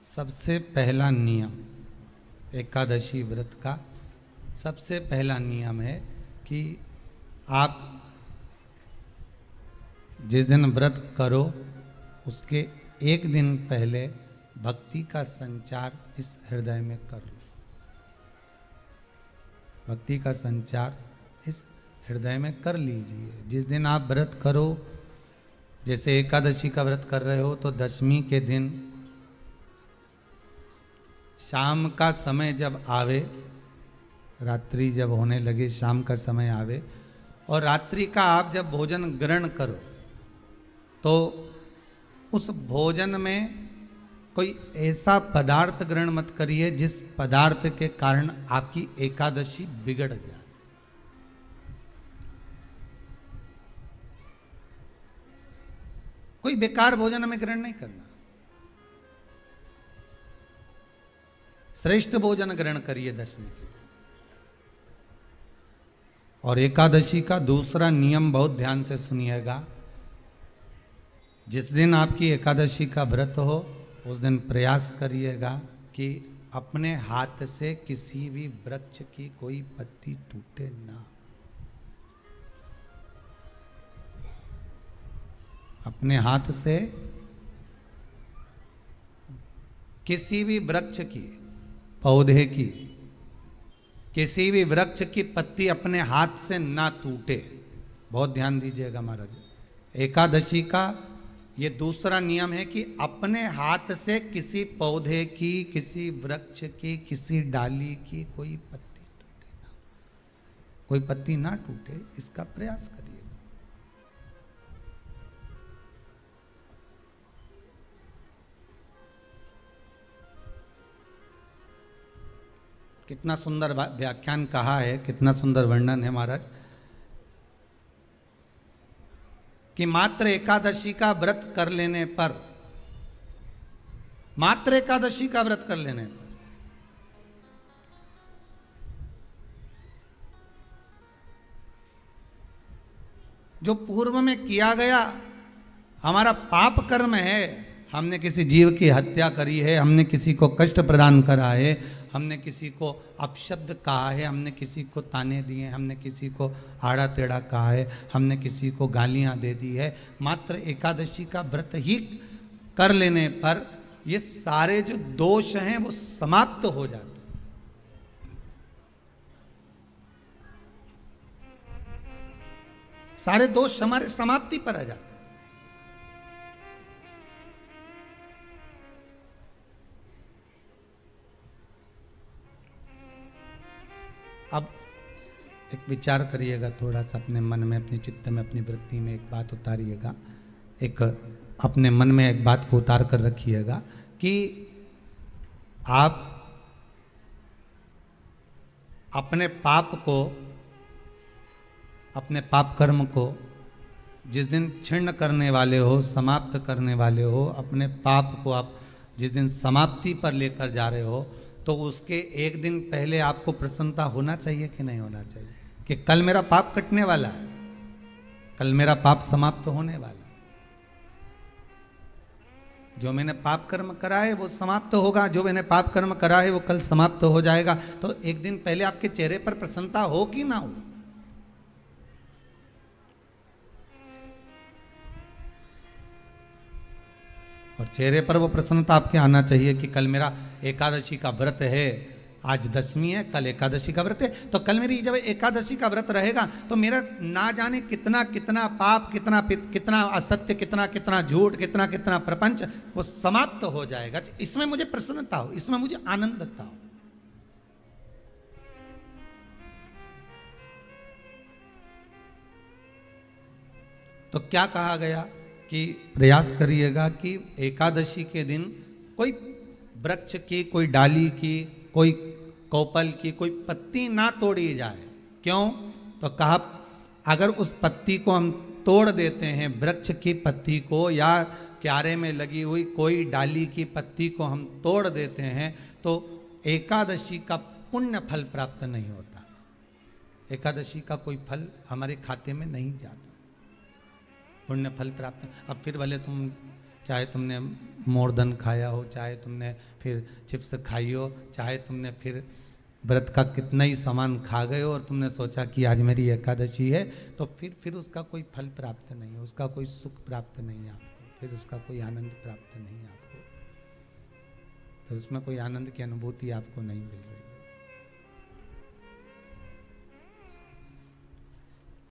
सबसे पहला नियम एकादशी व्रत का सबसे पहला नियम है कि आप जिस दिन व्रत करो उसके एक दिन पहले भक्ति का संचार इस हृदय में कर लो। भक्ति का संचार इस हृदय में कर लीजिए। जिस दिन आप व्रत करो, जैसे एकादशी का व्रत कर रहे हो तो दशमी के दिन शाम का समय जब आवे, रात्रि जब होने लगे, शाम का समय आवे और रात्रि का आप जब भोजन ग्रहण करो तो उस भोजन में कोई ऐसा पदार्थ ग्रहण मत करिए जिस पदार्थ के कारण आपकी एकादशी बिगड़ जाए। कोई बेकार भोजन हमें ग्रहण नहीं करना, श्रेष्ठ भोजन ग्रहण करिए दशमी के दिन। और एकादशी का दूसरा नियम बहुत ध्यान से सुनिएगा। जिस दिन आपकी एकादशी का व्रत हो उस दिन प्रयास करिएगा कि अपने हाथ से किसी भी वृक्ष की कोई पत्ती टूटे ना। अपने हाथ से किसी भी वृक्ष की, पौधे की, किसी भी वृक्ष की पत्ती अपने हाथ से ना टूटे। बहुत ध्यान दीजिएगा महाराज। एकादशी का ये दूसरा नियम है कि अपने हाथ से किसी पौधे की, किसी वृक्ष की, किसी डाली की कोई पत्ती टूटे ना, कोई पत्ती ना टूटे, इसका प्रयास करिए। कितना सुंदर व्याख्यान कहा है, कितना सुंदर वर्णन है महाराज कि मात्र एकादशी का व्रत कर लेने पर, मात्र एकादशी का व्रत कर लेने पर जो पूर्व में किया गया हमारा पाप कर्म है, हमने किसी जीव की हत्या करी है, हमने किसी को कष्ट प्रदान करा है, हमने किसी को अपशब्द कहा है, हमने किसी को ताने दिए, हमने किसी को आड़ा टेढ़ा कहा है, हमने किसी को गालियां दे दी है, मात्र एकादशी का व्रत ही कर लेने पर ये सारे जो दोष हैं वो समाप्त हो जाते हैं। सारे दोष हमारे समाप्ति पर आ जाते हैं। अब एक विचार करिएगा थोड़ा सा अपने मन में, अपने चित्त में, अपनी वृत्ति में एक बात उतारिएगा। एक अपने मन में एक बात को उतार कर रखिएगा कि आप अपने पाप को, अपने पाप कर्म को जिस दिन छिन्न करने वाले हो, समाप्त करने वाले हो, अपने पाप को आप जिस दिन समाप्ति पर लेकर जा रहे हो तो उसके एक दिन पहले आपको प्रसन्नता होना चाहिए कि नहीं होना चाहिए कि कल मेरा पाप कटने वाला है, कल मेरा पाप समाप्त होने वाला है, जो मैंने पाप कर्म करा है वो समाप्त होगा, जो मैंने पाप कर्म करा है वो कल समाप्त हो जाएगा। तो एक दिन पहले आपके चेहरे पर प्रसन्नता हो कि ना हो? और चेहरे पर वो प्रसन्नता आपके आना चाहिए कि कल मेरा एकादशी का व्रत है, आज दशमी है, कल एकादशी का व्रत है, तो कल मेरी जब एकादशी का व्रत रहेगा तो मेरा ना जाने कितना कितना पाप, कितना असत्य, कितना झूठ, कितना प्रपंच वो समाप्त हो जाएगा। इसमें मुझे प्रसन्नता हो, इसमें मुझे आनंदता हो। तो क्या कहा गया कि प्रयास करिएगा कि एकादशी के दिन कोई वृक्ष की, कोई डाली की, कोई कोपल की कोई पत्ती ना तोड़ी जाए। क्यों? तो कहा अगर उस पत्ती को हम तोड़ देते हैं, वृक्ष की पत्ती को या क्यारे में लगी हुई कोई डाली की पत्ती को हम तोड़ देते हैं तो एकादशी का पुण्य फल प्राप्त नहीं होता, एकादशी का कोई फल हमारे खाते में नहीं जाता, पुण्य फल प्राप्त। अब फिर भले तुम चाहे तुमने मोरधन खाया हो, चाहे तुमने फिर चिप्स खाई हो, चाहे तुमने फिर व्रत का कितना ही सामान खा गए हो और तुमने सोचा कि आज मेरी एकादशी है, तो फिर उसका कोई फल प्राप्त नहीं है, उसका कोई सुख प्राप्त नहीं है आपको, फिर उसका कोई आनंद प्राप्त नहीं है आपको, फिर उसमें कोई आनंद की अनुभूति आपको नहीं मिल रही।